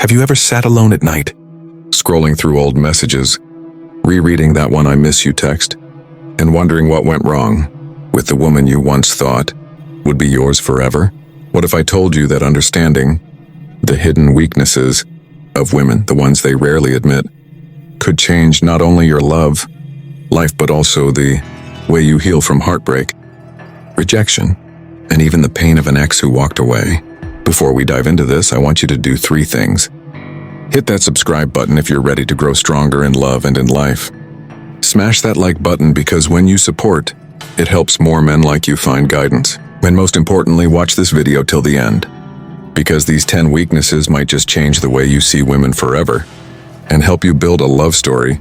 Have you ever sat alone at night, scrolling through old messages, rereading that one "I miss you" text, and wondering what went wrong with the woman you once thought would be yours forever? What if I told you that understanding the hidden weaknesses of women, the ones they rarely admit, could change not only your life, but also the way you heal from heartbreak, rejection, and even the pain of an ex who walked away? Before we dive into this, I want you to do 3 things. Hit that subscribe button if you're ready to grow stronger in love and in life. Smash that like button because when you support, it helps more men like you find guidance. And most importantly, watch this video till the end, because these 10 weaknesses might just change the way you see women forever and help you build a love story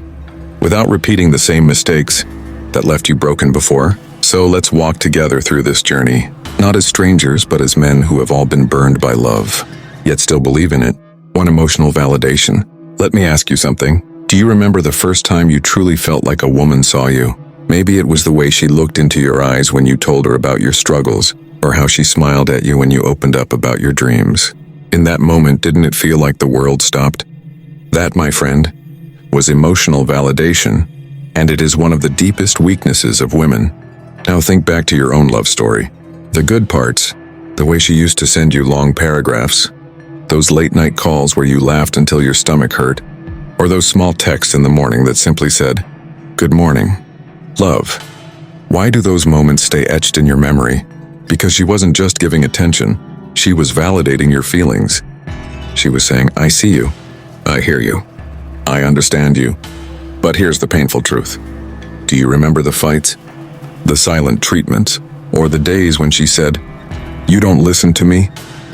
without repeating the same mistakes that left you broken before. So let's walk together through this journey, not as strangers, but as men who have all been burned by love, yet still believe in it. One, emotional validation. Let me ask you something. Do you remember the first time you truly felt like a woman saw you? Maybe it was the way she looked into your eyes when you told her about your struggles, or how she smiled at you when you opened up about your dreams. In that moment, didn't it feel like the world stopped? That, my friend, was emotional validation, and it is one of the deepest weaknesses of women. Now think back to your own love story. The good parts, the way she used to send you long paragraphs, those late-night calls where you laughed until your stomach hurt, or those small texts in the morning that simply said, "Good morning, love." Why do those moments stay etched in your memory? Because she wasn't just giving attention, she was validating your feelings. She was saying, "I see you, I hear you, I understand you." But here's the painful truth. Do you remember the fights, the silent treatments, or the days when she said, "You don't listen to me"?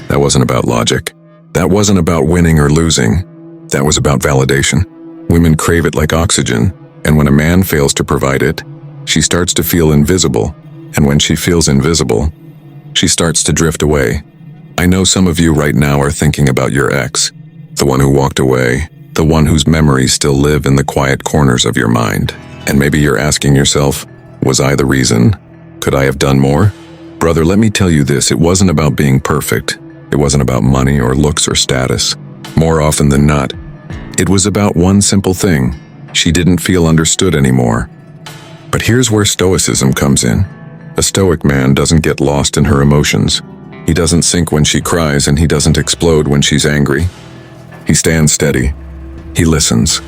That wasn't about logic. That wasn't about winning or losing. That was about validation. Women crave it like oxygen, and when a man fails to provide it, she starts to feel invisible. And when she feels invisible, she starts to drift away. I know some of you right now are thinking about your ex, the one who walked away, the one whose memories still live in the quiet corners of your mind. And maybe you're asking yourself, was I the reason? Could I have done more? Brother, let me tell you this, it wasn't about being perfect. It wasn't about money or looks or status. More often than not, it was about one simple thing. She didn't feel understood anymore. But here's where Stoicism comes in. A Stoic man doesn't get lost in her emotions. He doesn't sink when she cries, and he doesn't explode when she's angry. He stands steady. He listens.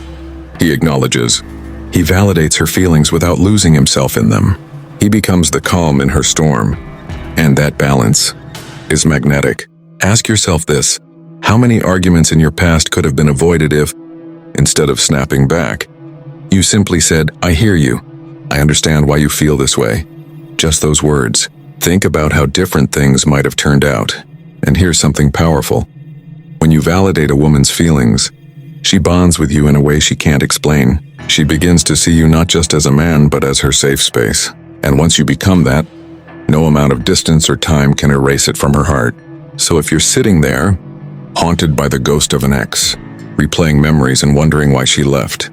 He acknowledges. He validates her feelings without losing himself in them. He becomes the calm in her storm. And that balance is magnetic. Ask yourself this. How many arguments in your past could have been avoided if, instead of snapping back, you simply said, "I hear you. I understand why you feel this way." Just those words. Think about how different things might have turned out. And here's something powerful. When you validate a woman's feelings, she bonds with you in a way she can't explain. She begins to see you not just as a man, but as her safe space. And once you become that, no amount of distance or time can erase it from her heart. So if you're sitting there, haunted by the ghost of an ex, replaying memories and wondering why she left,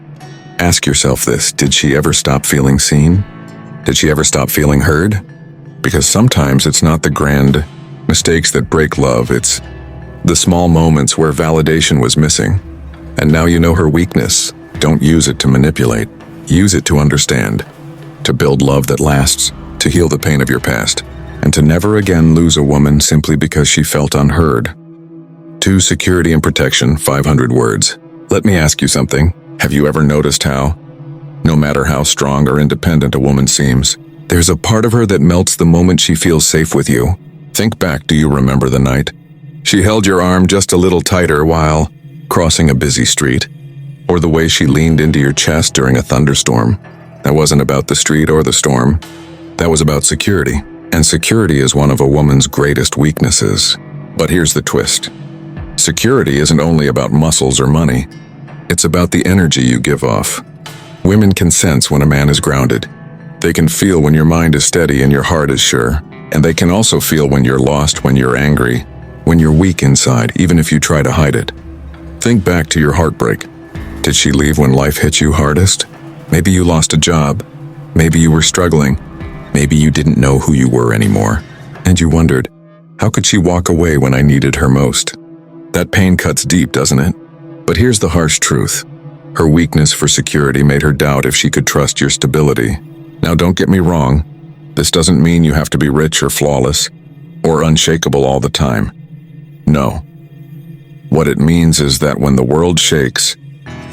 ask yourself this: did she ever stop feeling seen? Did she ever stop feeling heard? Because sometimes it's not the grand mistakes that break love, it's the small moments where validation was missing. And now you know her weakness. Don't use it to manipulate. Use it to understand, to build love that lasts, to heal the pain of your past, and to never again lose a woman simply because she felt unheard. 2. Security and protection, 500 words. Let me ask you something. Have you ever noticed how, no matter how strong or independent a woman seems, there's a part of her that melts the moment she feels safe with you? Think back, do you remember the night she held your arm just a little tighter while crossing a busy street? Or the way she leaned into your chest during a thunderstorm? That wasn't about the street or the storm. That was about security. And security is one of a woman's greatest weaknesses. But here's the twist. Security isn't only about muscles or money. It's about the energy you give off. Women can sense when a man is grounded. They can feel when your mind is steady and your heart is sure. And they can also feel when you're lost, when you're angry, when you're weak inside, even if you try to hide it. Think back to your heartbreak. Did she leave when life hit you hardest? Maybe you lost a job. Maybe you were struggling. Maybe you didn't know who you were anymore. And you wondered, how could she walk away when I needed her most? That pain cuts deep, doesn't it? But here's the harsh truth. Her weakness for security made her doubt if she could trust your stability. Now, don't get me wrong. This doesn't mean you have to be rich or flawless or unshakable all the time. No. What it means is that when the world shakes,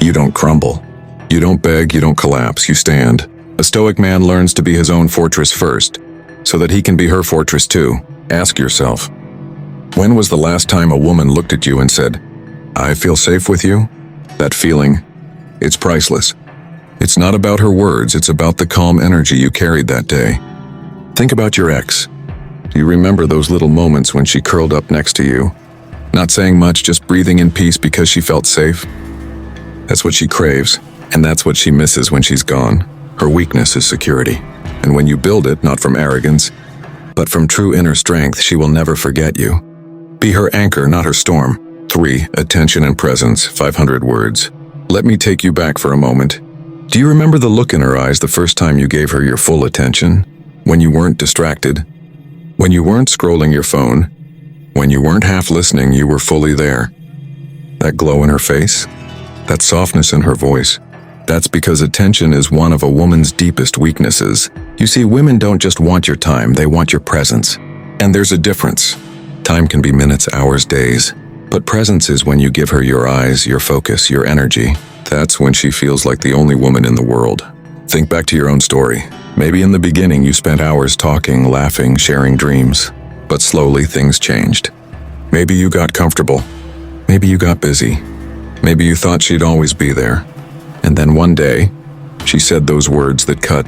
you don't crumble. You don't beg, you don't collapse, you stand. A Stoic man learns to be his own fortress first, so that he can be her fortress too. Ask yourself, when was the last time a woman looked at you and said, "I feel safe with you"? That feeling, it's priceless. It's not about her words, it's about the calm energy you carried that day. Think about your ex. Do you remember those little moments when she curled up next to you? Not saying much, just breathing in peace because she felt safe? That's what she craves, and that's what she misses when she's gone. Her weakness is security. And when you build it, not from arrogance, but from true inner strength, she will never forget you. Be her anchor, not her storm. 3. Attention and presence, 500 words. Let me take you back for a moment. Do you remember the look in her eyes the first time you gave her your full attention? When you weren't distracted? When you weren't scrolling your phone? When you weren't half listening, you were fully there. That glow in her face? That softness in her voice? That's because attention is one of a woman's deepest weaknesses. You see, women don't just want your time, they want your presence. And there's a difference. Time can be minutes, hours, days. But presence is when you give her your eyes, your focus, your energy. That's when she feels like the only woman in the world. Think back to your own story. Maybe in the beginning you spent hours talking, laughing, sharing dreams. But slowly things changed. Maybe you got comfortable. Maybe you got busy. Maybe you thought she'd always be there. And then one day, she said those words that cut.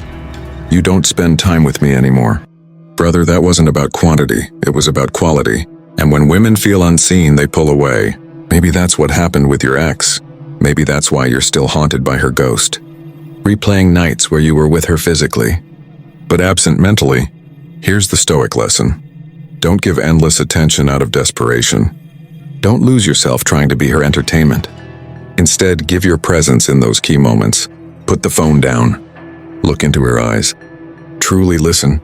"You don't spend time with me anymore." Brother, that wasn't about quantity, it was about quality. And when women feel unseen, they pull away. Maybe that's what happened with your ex. Maybe that's why you're still haunted by her ghost. Replaying nights where you were with her physically, but absent mentally. Here's the Stoic lesson. Don't give endless attention out of desperation. Don't lose yourself trying to be her entertainment. Instead, give your presence in those key moments. Put the phone down. Look into her eyes. Truly listen.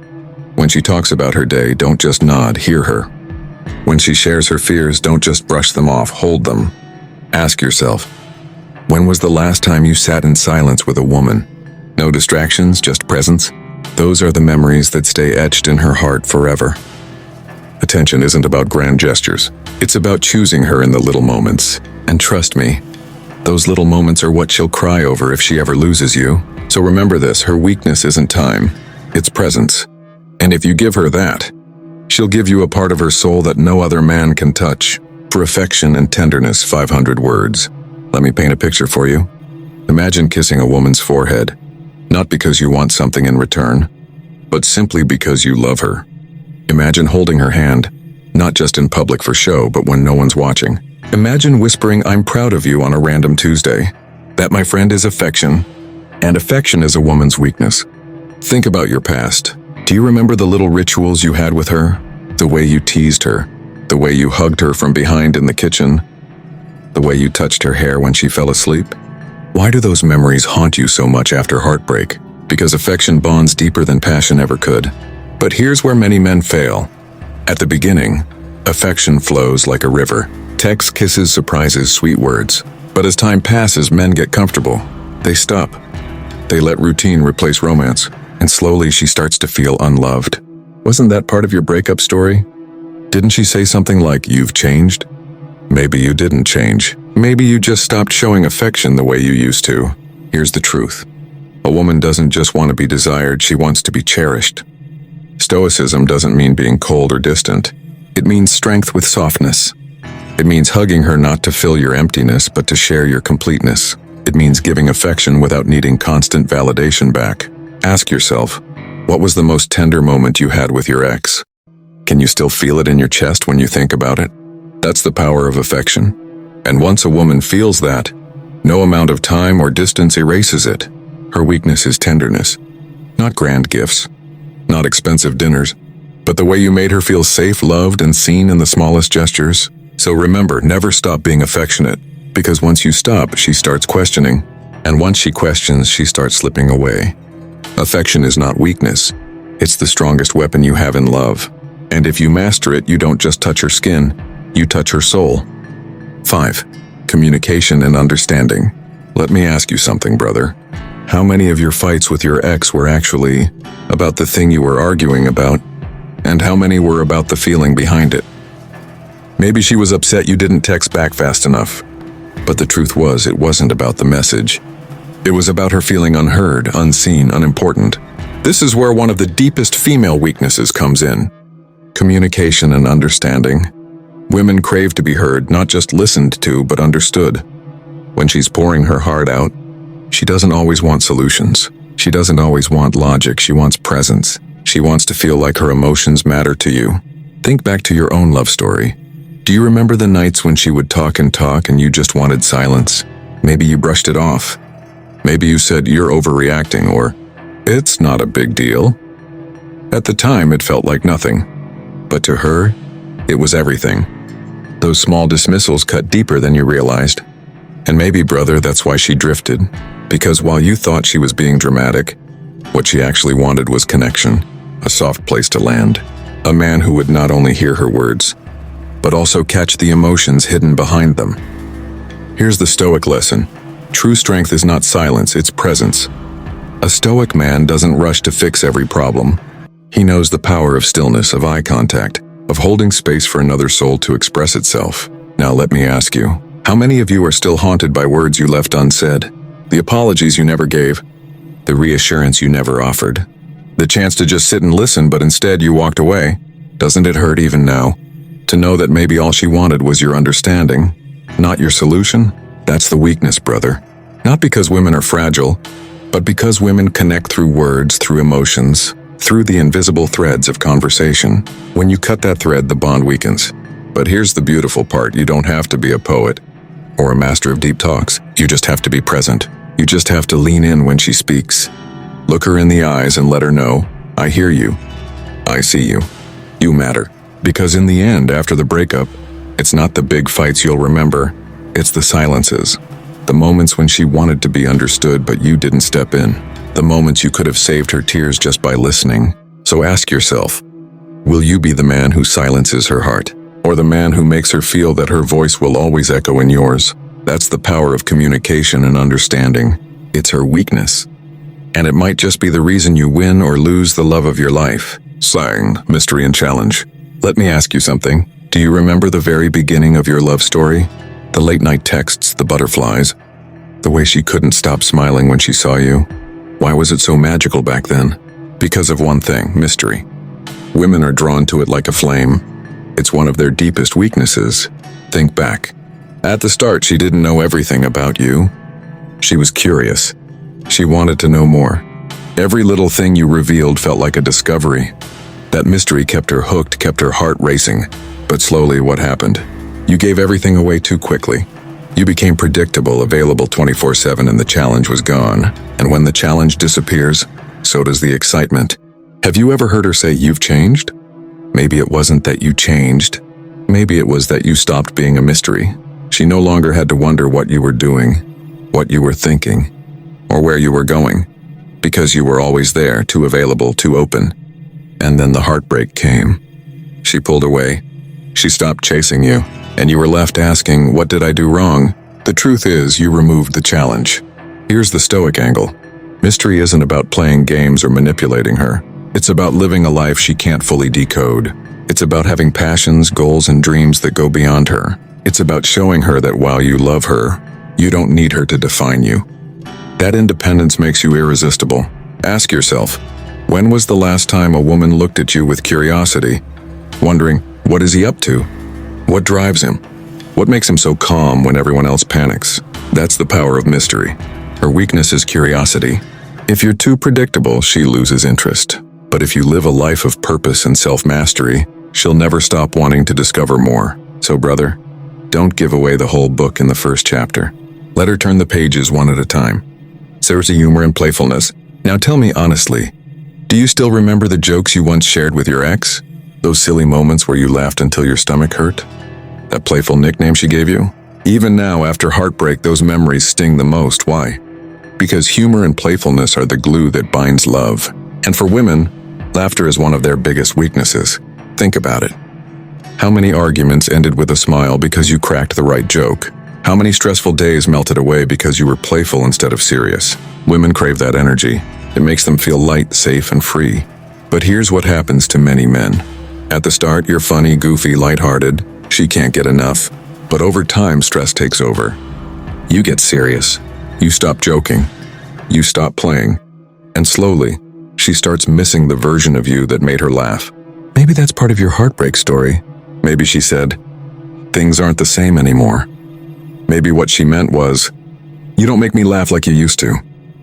When she talks about her day, don't just nod, hear her. When she shares her fears, don't just brush them off, hold them. Ask yourself, when was the last time you sat in silence with a woman? No distractions, just presence? Those are the memories that stay etched in her heart forever. Attention isn't about grand gestures. It's about choosing her in the little moments. And trust me, those little moments are what she'll cry over if she ever loses you. So remember this, her weakness isn't time, it's presence. And if you give her that, she'll give you a part of her soul that no other man can touch. For affection and tenderness, 500 words. Let me paint a picture for you. Imagine kissing a woman's forehead, not because you want something in return, but simply because you love her. Imagine holding her hand, not just in public for show, but when no one's watching. Imagine whispering, "I'm proud of you" on a random Tuesday. That, my friend, is affection. And affection is a woman's weakness. Think about your past. Do you remember the little rituals you had with her? The way you teased her, the way you hugged her from behind in the kitchen, the way you touched her hair when she fell asleep? Why do those memories haunt you so much after heartbreak? Because affection bonds deeper than passion ever could. But here's where many men fail. At the beginning, affection flows like a river. Texts, kisses, surprises, sweet words. But as time passes, men get comfortable. They stop. They let routine replace romance. And slowly she starts to feel unloved. Wasn't that part of your breakup story? Didn't she say something like, "You've changed"? Maybe you didn't change. Maybe you just stopped showing affection the way you used to. Here's the truth. A woman doesn't just want to be desired, she wants to be cherished. Stoicism doesn't mean being cold or distant. It means strength with softness. It means hugging her not to fill your emptiness, but to share your completeness. It means giving affection without needing constant validation back. Ask yourself, what was the most tender moment you had with your ex? Can you still feel it in your chest when you think about it? That's the power of affection. And once a woman feels that, no amount of time or distance erases it. Her weakness is tenderness. Not grand gifts, not expensive dinners, but the way you made her feel safe, loved, and seen in the smallest gestures. So remember, never stop being affectionate, because once you stop, she starts questioning. And once she questions, she starts slipping away. Affection is not weakness. It's the strongest weapon you have in love. And if you master it, you don't just touch her skin, you touch her soul. 5. Communication and understanding. Let me ask you something, brother. How many of your fights with your ex were actually about the thing you were arguing about, and how many were about the feeling behind it? Maybe she was upset you didn't text back fast enough, but the truth was it wasn't about the message. It was about her feeling unheard, unseen, unimportant. This is where one of the deepest female weaknesses comes in. Communication and understanding. Women crave to be heard, not just listened to, but understood. When she's pouring her heart out, she doesn't always want solutions. She doesn't always want logic. She wants presence. She wants to feel like her emotions matter to you. Think back to your own love story. Do you remember the nights when she would talk and you just wanted silence? Maybe you brushed it off. Maybe you said you're overreacting, or it's not a big deal. At the time, it felt like nothing. But to her, it was everything. Those small dismissals cut deeper than you realized. And maybe, brother, that's why she drifted. Because while you thought she was being dramatic, what she actually wanted was connection, a soft place to land, a man who would not only hear her words, but also catch the emotions hidden behind them. Here's the Stoic lesson. True strength is not silence, it's presence. A Stoic man doesn't rush to fix every problem. He knows the power of stillness, of eye contact, of holding space for another soul to express itself. Now let me ask you, how many of you are still haunted by words you left unsaid? The apologies you never gave, the reassurance you never offered, the chance to just sit and listen, but instead you walked away. Doesn't it hurt even now to know that maybe all she wanted was your understanding, not your solution? That's the weakness, brother. Not because women are fragile, but because women connect through words, through emotions, through the invisible threads of conversation. When you cut that thread, the bond weakens. But here's the beautiful part. You don't have to be a poet or a master of deep talks. You just have to be present. You just have to lean in when she speaks. Look her in the eyes and let her know, I hear you. I see you. You matter. Because in the end, after the breakup, it's not the big fights you'll remember. It's the silences. The moments when she wanted to be understood, but you didn't step in. The moments you could have saved her tears just by listening. So ask yourself, will you be the man who silences her heart? Or the man who makes her feel that her voice will always echo in yours? That's the power of communication and understanding. It's her weakness. And it might just be the reason you win or lose the love of your life. Sang, mystery and challenge. Let me ask you something. Do you remember the very beginning of your love story? The late night texts, the butterflies, the way she couldn't stop smiling when she saw you? Why was it so magical back then? Because of one thing, mystery. Women are drawn to it like a flame. It's one of their deepest weaknesses. Think back. At the start, she didn't know everything about you. She was curious. She wanted to know more. Every little thing you revealed felt like a discovery. That mystery kept her hooked, kept her heart racing. But slowly, what happened? You gave everything away too quickly. You became predictable, available 24/7, and the challenge was gone. And when the challenge disappears, so does the excitement. Have you ever heard her say, you've changed? Maybe it wasn't that you changed. Maybe it was that you stopped being a mystery. She no longer had to wonder what you were doing, what you were thinking, or where you were going, because you were always there, too available, too open. And then the heartbreak came. She pulled away. She stopped chasing you, and you were left asking, what did I do wrong? The truth is, you removed the challenge. Here's the Stoic angle. Mystery isn't about playing games or manipulating her. It's about living a life she can't fully decode. It's about having passions, goals, and dreams that go beyond her. It's about showing her that while you love her, you don't need her to define you. That independence makes you irresistible. Ask yourself, when was the last time a woman looked at you with curiosity, wondering, what is he up to? What drives him? What makes him so calm when everyone else panics? That's the power of mystery. Her weakness is curiosity. If you're too predictable, she loses interest. But if you live a life of purpose and self-mastery, she'll never stop wanting to discover more. So brother, don't give away the whole book in the first chapter. Let her turn the pages one at a time. There's a humor and playfulness. Now tell me honestly, do you still remember the jokes you once shared with your ex? Those silly moments where you laughed until your stomach hurt? That playful nickname she gave you? Even now, after heartbreak, those memories sting the most. Why? Because humor and playfulness are the glue that binds love. And for women, laughter is one of their biggest weaknesses. Think about it. How many arguments ended with a smile because you cracked the right joke? How many stressful days melted away because you were playful instead of serious? Women crave that energy. It makes them feel light, safe, and free. But here's what happens to many men. At the start, you're funny, goofy, lighthearted. She can't get enough. But over time, stress takes over. You get serious. You stop joking. You stop playing. And slowly, she starts missing the version of you that made her laugh. Maybe that's part of your heartbreak story. Maybe she said, "Things aren't the same anymore." Maybe what she meant was, "You don't make me laugh like you used to."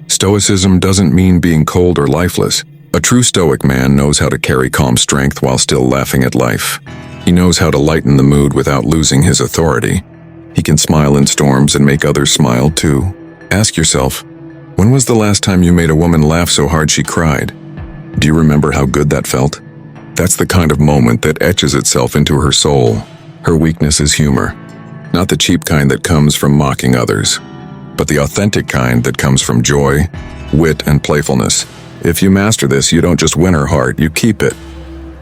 Stoicism doesn't mean being cold or lifeless. A true Stoic man knows how to carry calm strength while still laughing at life. He knows how to lighten the mood without losing his authority. He can smile in storms and make others smile too. Ask yourself, when was the last time you made a woman laugh so hard she cried? Do you remember how good that felt? That's the kind of moment that etches itself into her soul. Her weakness is humor. Not the cheap kind that comes from mocking others, but the authentic kind that comes from joy, wit, and playfulness. If you master this, you don't just win her heart, you keep it.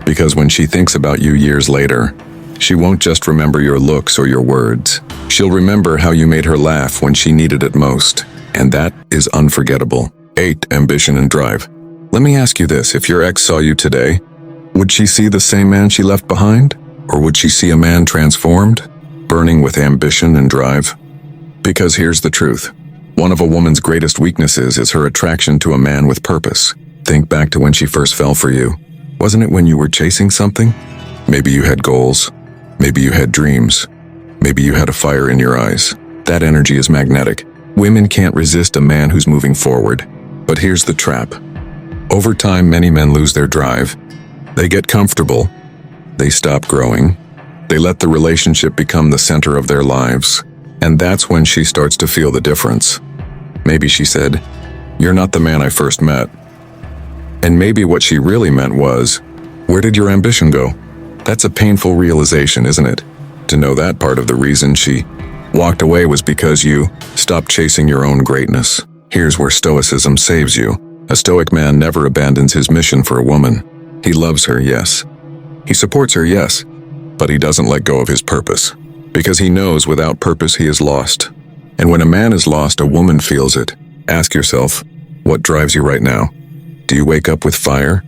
Because when she thinks about you years later, she won't just remember your looks or your words. She'll remember how you made her laugh when she needed it most. And that is unforgettable. 8. Ambition and drive. Let me ask you this, if your ex saw you today, would she see the same man she left behind? Or would she see a man transformed, burning with ambition and drive? Because here's the truth. One of a woman's greatest weaknesses is her attraction to a man with purpose. Think back to when she first fell for you. Wasn't it when you were chasing something? Maybe you had goals. Maybe you had dreams. Maybe you had a fire in your eyes. That energy is magnetic. Women can't resist a man who's moving forward. But here's the trap. Over time, many men lose their drive. They get comfortable. They stop growing. They let the relationship become the center of their lives. And that's when she starts to feel the difference. Maybe she said, "You're not the man I first met." And maybe what she really meant was, "Where did your ambition go?" That's a painful realization, isn't it? To know that part of the reason she walked away was because you stopped chasing your own greatness. Here's where Stoicism saves you. A Stoic man never abandons his mission for a woman. He loves her, yes. He supports her, yes. But he doesn't let go of his purpose. Because he knows without purpose he is lost. And when a man is lost, a woman feels it. Ask yourself, what drives you right now? Do you wake up with fire?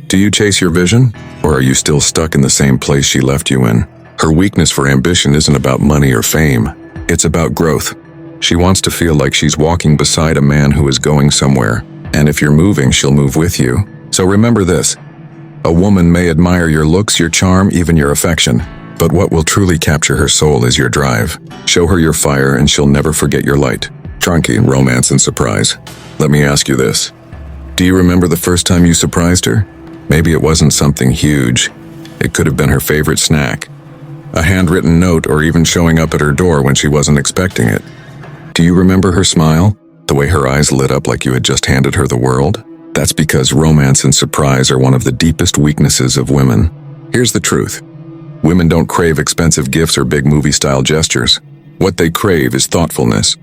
Do you chase your vision? Or are you still stuck in the same place she left you in? Her weakness for ambition isn't about money or fame. It's about growth. She wants to feel like she's walking beside a man who is going somewhere. And if you're moving, she'll move with you. So remember this. A woman may admire your looks, your charm, even your affection. But what will truly capture her soul is your drive. Show her your fire and she'll never forget your light. Trunky, romance, and surprise. Let me ask you this. Do you remember the first time you surprised her? Maybe it wasn't something huge. It could have been her favorite snack, a handwritten note, or even showing up at her door when she wasn't expecting it. Do you remember her smile? The way her eyes lit up like you had just handed her the world? That's because romance and surprise are one of the deepest weaknesses of women. Here's the truth. Women don't crave expensive gifts or big movie-style gestures. What they crave is thoughtfulness.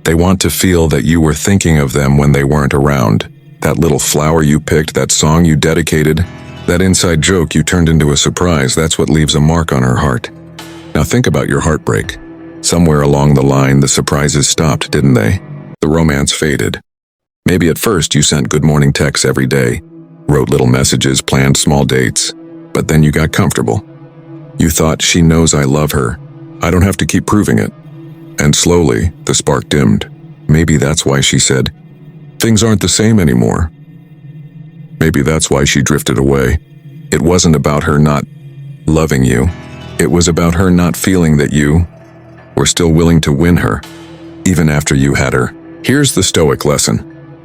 They want to feel that you were thinking of them when they weren't around. That little flower you picked, that song you dedicated, that inside joke you turned into a surprise, that's what leaves a mark on her heart. Now think about your heartbreak. Somewhere along the line, the surprises stopped, didn't they? The romance faded. Maybe at first you sent good morning texts every day, wrote little messages, planned small dates, but then you got comfortable. You thought, she knows I love her. I don't have to keep proving it. And slowly, the spark dimmed. Maybe that's why she said, "Things aren't the same anymore." Maybe that's why she drifted away. It wasn't about her not loving you. It was about her not feeling that you were still willing to win her, even after you had her. Here's the Stoic lesson.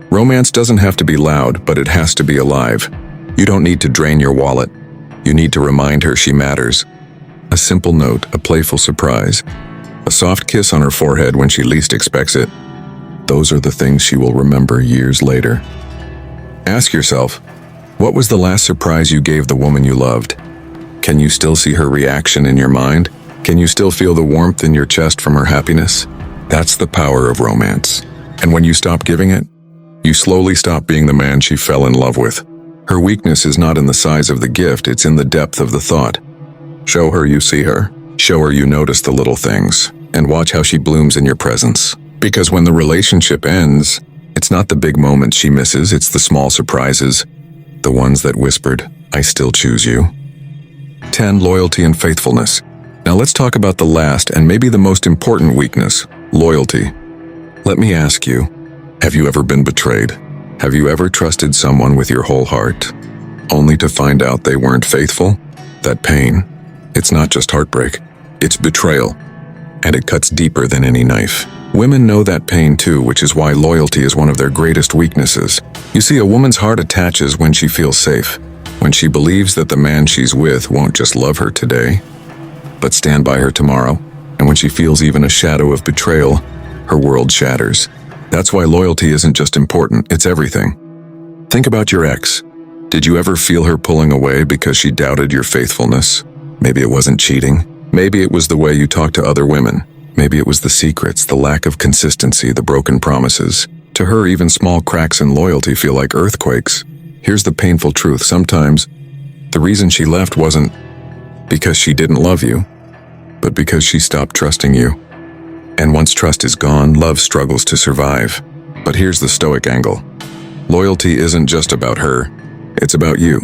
Romance doesn't have to be loud, but it has to be alive. You don't need to drain your wallet. You need to remind her she matters. A simple note, a playful surprise, a soft kiss on her forehead when she least expects it. Those are the things she will remember years later. Ask yourself, what was the last surprise you gave the woman you loved? Can you still see her reaction in your mind? Can you still feel the warmth in your chest from her happiness? That's the power of romance. And when you stop giving it, you slowly stop being the man she fell in love with. Her weakness is not in the size of the gift, it's in the depth of the thought. Show her you see her. Show her you notice the little things. And watch how she blooms in your presence. Because when the relationship ends, it's not the big moments she misses, it's the small surprises. The ones that whispered, "I still choose you." 10. Loyalty and faithfulness. Now let's talk about the last and maybe the most important weakness, loyalty. Let me ask you, have you ever been betrayed? Have you ever trusted someone with your whole heart, only to find out they weren't faithful? That pain, it's not just heartbreak, it's betrayal, and it cuts deeper than any knife. Women know that pain too, which is why loyalty is one of their greatest weaknesses. You see, a woman's heart attaches when she feels safe, when she believes that the man she's with won't just love her today, but stand by her tomorrow, and when she feels even a shadow of betrayal, her world shatters. That's why loyalty isn't just important, it's everything. Think about your ex. Did you ever feel her pulling away because she doubted your faithfulness? Maybe it wasn't cheating. Maybe it was the way you talked to other women. Maybe it was the secrets, the lack of consistency, the broken promises. To her, even small cracks in loyalty feel like earthquakes. Here's the painful truth. Sometimes, the reason she left wasn't because she didn't love you, but because she stopped trusting you. And once trust is gone, love struggles to survive. But here's the Stoic angle. Loyalty isn't just about her, it's about you.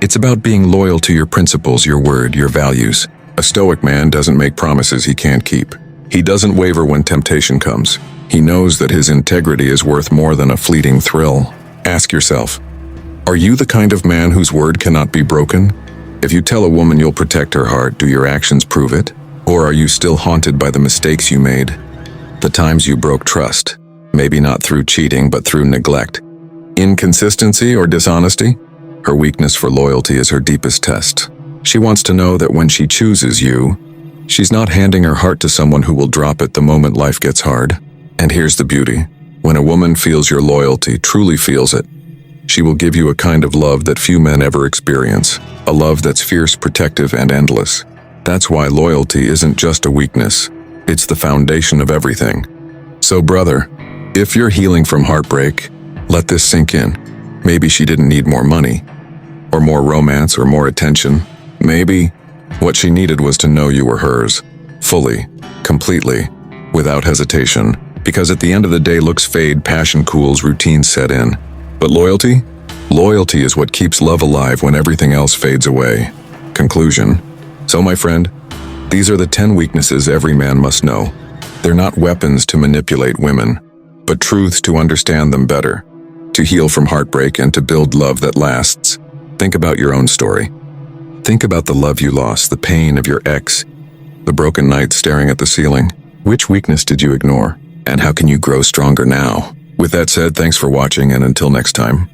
It's about being loyal to your principles, your word, your values. A Stoic man doesn't make promises he can't keep. He doesn't waver when temptation comes. He knows that his integrity is worth more than a fleeting thrill. Ask yourself, are you the kind of man whose word cannot be broken? If you tell a woman you'll protect her heart, do your actions prove it? Or are you still haunted by the mistakes you made? The times you broke trust, maybe not through cheating, but through neglect. Inconsistency or dishonesty? Her weakness for loyalty is her deepest test. She wants to know that when she chooses you, she's not handing her heart to someone who will drop it the moment life gets hard. And here's the beauty. When a woman feels your loyalty, truly feels it, she will give you a kind of love that few men ever experience. A love that's fierce, protective, and endless. That's why loyalty isn't just a weakness. It's the foundation of everything. So brother, if you're healing from heartbreak, let this sink in. Maybe she didn't need more money, or more romance, or more attention. Maybe what she needed was to know you were hers, fully, completely, without hesitation. Because at the end of the day, looks fade, passion cools, routines set in. But loyalty? Loyalty is what keeps love alive when everything else fades away. Conclusion. So my friend, these are the 10 weaknesses every man must know. They're not weapons to manipulate women, but truths to understand them better, to heal from heartbreak and to build love that lasts. Think about your own story. Think about the love you lost, the pain of your ex, the broken nights staring at the ceiling. Which weakness did you ignore? And how can you grow stronger now? With that said, thanks for watching, and until next time.